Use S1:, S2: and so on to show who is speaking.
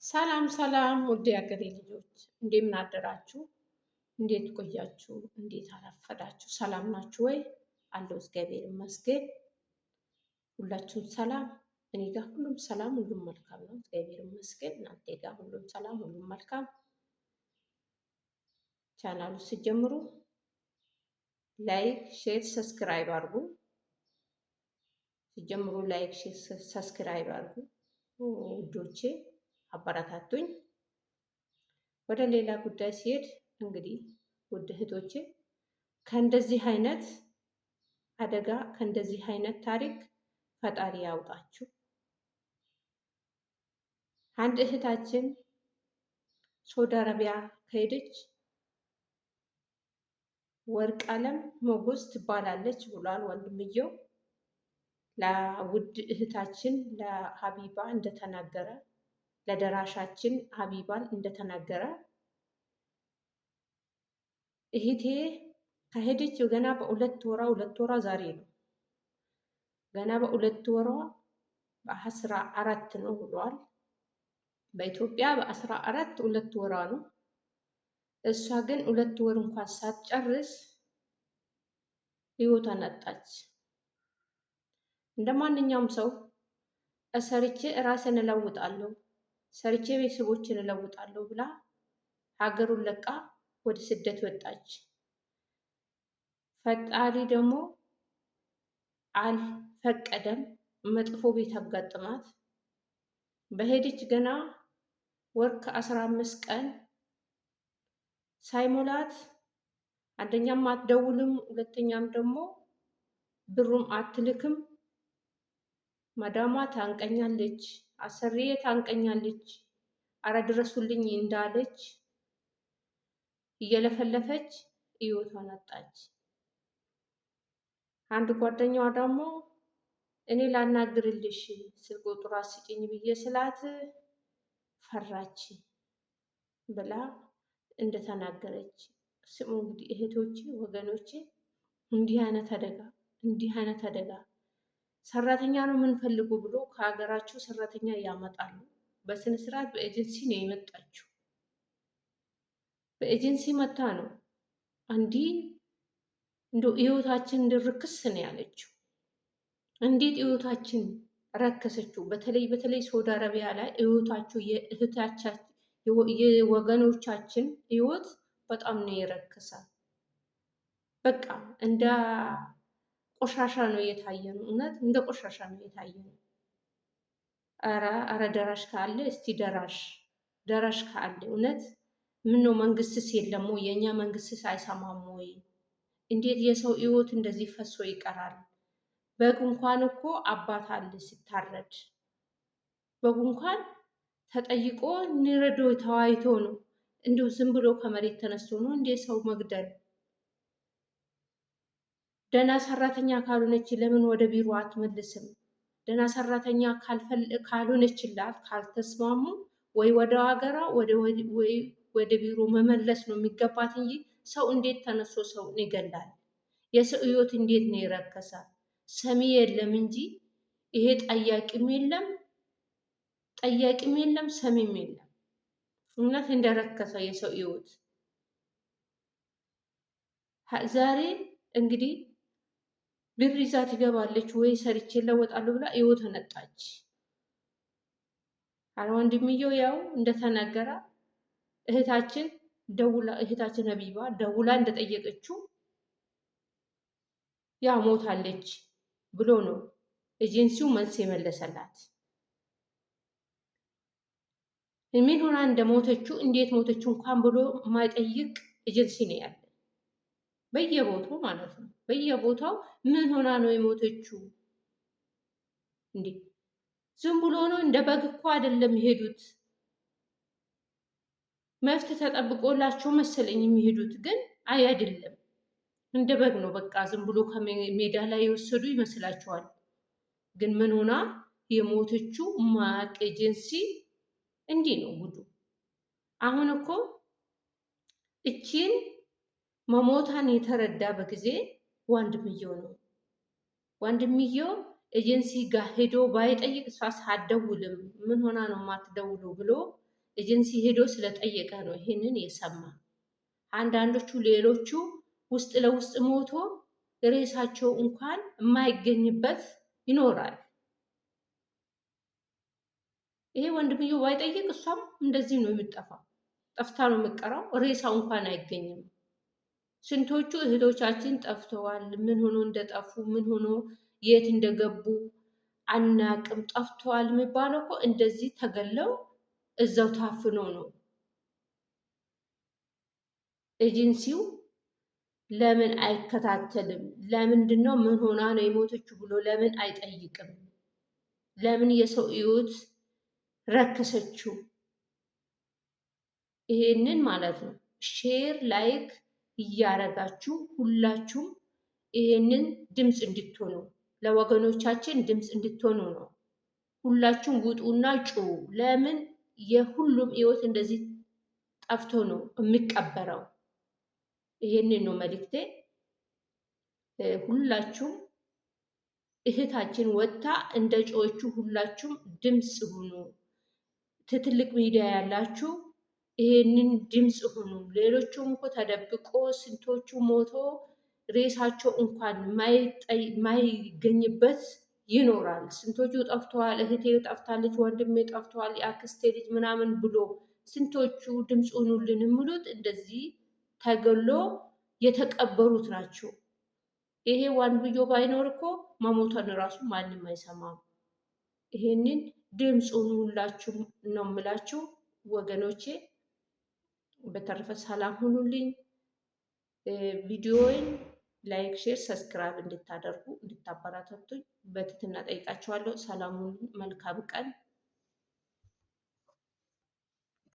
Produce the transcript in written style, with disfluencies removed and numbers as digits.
S1: ሰላም ሰላም ውድ የሀገሬ ልጆች እንደምን አደራችሁ? እንዴት ቆያችሁ? እንዴት አረፈዳችሁ? ሰላም ናችሁ ወይ? አለው እግዚአብሔር ይመስገን። ሁላችሁም ሰላም፣ እኔ ጋር ሁሉም ሰላም፣ ሁሉም መልካም ነው። እግዚአብሔር ይመስገን። እናንተ ጋር ሁሉም ሰላም፣ ሁሉም መልካም። ቻናሉ ሲጀምሩ ላይክ፣ ሼር፣ ሰብስክራይብ አድርጉ። ሲጀምሩ ላይክ፣ ሼር፣ ሰብስክራይብ አድርጉ ውዶቼ፣ አበረታቱኝ። ወደ ሌላ ጉዳይ ሲሄድ እንግዲህ ውድ እህቶቼ ከእንደዚህ አይነት አደጋ ከእንደዚህ አይነት ታሪክ ፈጣሪ ያውጣችሁ። አንድ እህታችን ሳውዲ አረቢያ ከሄደች ወርቅ አለም ሞገስ ትባላለች ብሏል ወንድምየው ለውድ እህታችን ለሀቢባ እንደተናገረ ለደራሻችን ሀቢባን እንደተናገረ እህቴ ከሄደች ገና በሁለት ወሯ ዛሬ ነው። ገና በሁለት ወሯ በ14 ነው ብሏል። በኢትዮጵያ በ14 ሁለት ወሯ ነው። እሷ ግን ሁለት ወር እንኳን ሳትጨርስ ህይወቷን አጣች። እንደ ማንኛውም ሰው ሰርቼ ራሴን እለውጣለሁ፣ ሰርቼ ቤተሰቦችን እለውጣለሁ ብላ ሀገሩን ለቃ ወደ ስደት ወጣች። ፈጣሪ ደግሞ አልፈቀደም፣ መጥፎ ቤት አጋጥማት። በሄደች ገና ወር ከ15 ቀን ሳይሞላት አንደኛም አትደውልም፣ ሁለተኛም ደግሞ ብሩም አትልክም። መዳሟ ታንቀኛለች፣ አሰሪዬ ታንቀኛለች፣ አረ ድረሱልኝ እንዳለች እየለፈለፈች ህይወቷን አጣች። አንድ ጓደኛዋ ደግሞ እኔ ላናግርልሽ ስልክ ቁጥሯ ስጪኝ ብዬ ስላት ፈራች ብላ እንደተናገረች ስሙ። እንግዲህ እህቶቼ ወገኖቼ፣ እንዲህ አይነት አደጋ ሰራተኛ ነው የምንፈልጉ ብሎ ከሀገራቸው ሰራተኛ ያመጣሉ። በስነ ስርዓት በኤጀንሲ ነው የመጣችው። በኤጀንሲ መታ ነው እንዲህ እንደው ህይወታችን እንድርክስ ነው ያለችው። እንዴት ህይወታችን ረከሰችው? በተለይ ሳውዲ አረቢያ ላይ ህይወታቸው የወገኖቻችን ህይወት በጣም ነው የረከሰ። በቃ እንደ ቆሻሻ ነው የታየ ነው። እውነት እንደ ቆሻሻ ነው የታየ ነው። አረ ደራሽ ካለ እስቲ ደራሽ ካለ እውነት ምን ነው መንግስትስ የለም ወይ? የእኛ መንግስትስ አይሰማም ወይ? እንዴት የሰው ህይወት እንደዚህ ፈሶ ይቀራል? በግ እንኳን እኮ አባት አለ ሲታረድ፣ በግ እንኳን ተጠይቆ ንረዶ ተዋይቶ ነው። እንዲሁ ዝም ብሎ ከመሬት ተነስቶ ነው እንዴ ሰው መግደል? ደህና ሰራተኛ ካልሆነች ለምን ወደ ቢሮ አትመልስም? ደህና ሰራተኛ ካልሆነችላት ካልተስማሙ ወይ ወደ ሀገሯ ወይ ወደ ቢሮ መመለስ ነው የሚገባት እንጂ ሰው እንዴት ተነስቶ ሰውን ይገላል? የሰው ህይወት እንዴት ነው የረከሰ? ሰሚ የለም እንጂ ይሄ ጠያቂም የለም ሰሚም የለም። እውነት እንደረከሰ የሰው ህይወት ዛሬ እንግዲህ ብር ይዛ ትገባለች ወይ ሰርቼ እለወጣለሁ ብላ ህይወት ነጣች። አረ ወንድምየው ያው እንደተናገረ እህታችን ሀቢባ ደውላ እንደጠየቀችው ያ ሞታለች ብሎ ነው ኤጀንሲው መልስ የመለሰላት። ምን ሆና እንደሞተችው እንዴት ሞተችው እንኳን ብሎ ማይጠይቅ ኤጀንሲ ነው ያለ በየቦታው ማለት ነው። በየቦታው ምን ሆና ነው የሞተችው? እንዴ ዝም ብሎ ነው? እንደ በግ እኮ አይደለም የሄዱት። መፍት ተጠብቆላቸው መሰለኝ የሚሄዱት፣ ግን አይደለም እንደ በግ ነው። በቃ ዝም ብሎ ከሜዳ ላይ የወሰዱ ይመስላችኋል። ግን ምን ሆና የሞተችው ማቅ ኤጀንሲ እንዲህ ነው ጉዱ። አሁን እኮ እቺን መሞታን የተረዳ በጊዜ ወንድምየው ነው። ወንድምየው ኤጀንሲ ጋር ሄዶ ባይጠይቅ እሷስ አትደውልም፣ ምን ሆና ነው የማትደውሉ ብሎ ኤጀንሲ ሄዶ ስለጠየቀ ነው ይሄንን የሰማ። አንዳንዶቹ ሌሎቹ ውስጥ ለውስጥ ሞቶ ሬሳቸው እንኳን የማይገኝበት ይኖራል። ይሄ ወንድምየው ባይጠይቅ እሷም እንደዚህ ነው የምጠፋው፣ ጠፍታ ነው የምትቀረው። ሬሳው እንኳን አይገኝም። ስንቶቹ እህቶቻችን ጠፍተዋል። ምን ሆኖ እንደጠፉ ምን ሆኖ የት እንደገቡ አናቅም። ጠፍተዋል የሚባለው እኮ እንደዚህ ተገለው እዛው ታፍኖ ነው። ኤጀንሲው ለምን አይከታተልም? ለምንድን ነው ምን ሆና ነው የሞተችው ብሎ ለምን አይጠይቅም? ለምን የሰው ሕይወት ረከሰችው? ይሄንን ማለት ነው ሼር ላይክ እያረጋችሁ ሁላችሁም ይሄንን ድምፅ እንድትሆኑ ለወገኖቻችን ድምፅ እንድትሆኑ ነው። ሁላችሁም ውጡና ጩሁ። ለምን የሁሉም ሕይወት እንደዚህ ጠፍቶ ነው የሚቀበረው? ይሄንን ነው መልእክቴ። ሁላችሁም እህታችን ወጥታ እንደ ጮቹ ሁላችሁም ድምፅ ሁኑ። ትልቅ ሚዲያ ያላችሁ ይሄንን ድምፅ ሁኑ። ሌሎቹም እኮ ተደብቆ ስንቶቹ ሞቶ ሬሳቸው እንኳን ማይገኝበት ይኖራል። ስንቶቹ ጠፍተዋል። እህቴ ጠፍታለች፣ ወንድሜ ጠፍተዋል፣ የአክስቴ ልጅ ምናምን ብሎ ስንቶቹ ድምፅ ሁኑልን የሚሉት እንደዚህ ተገሎ የተቀበሩት ናቸው። ይሄ ዋንብዮ ባይኖር እኮ መሞቷን ራሱ ማንም አይሰማም። ይሄንን ድምፁን ሁላችሁ ነው የምላችሁ ወገኖቼ። በተረፈ ሰላም ሁኑልኝ። ቪዲዮውን ላይክ፣ ሼር፣ ሰብስክራይብ እንድታደርጉ እንድታበረታቱኝ በትህትና ጠይቃችኋለሁ። ሰላም ሁኑ። መልካም ቀን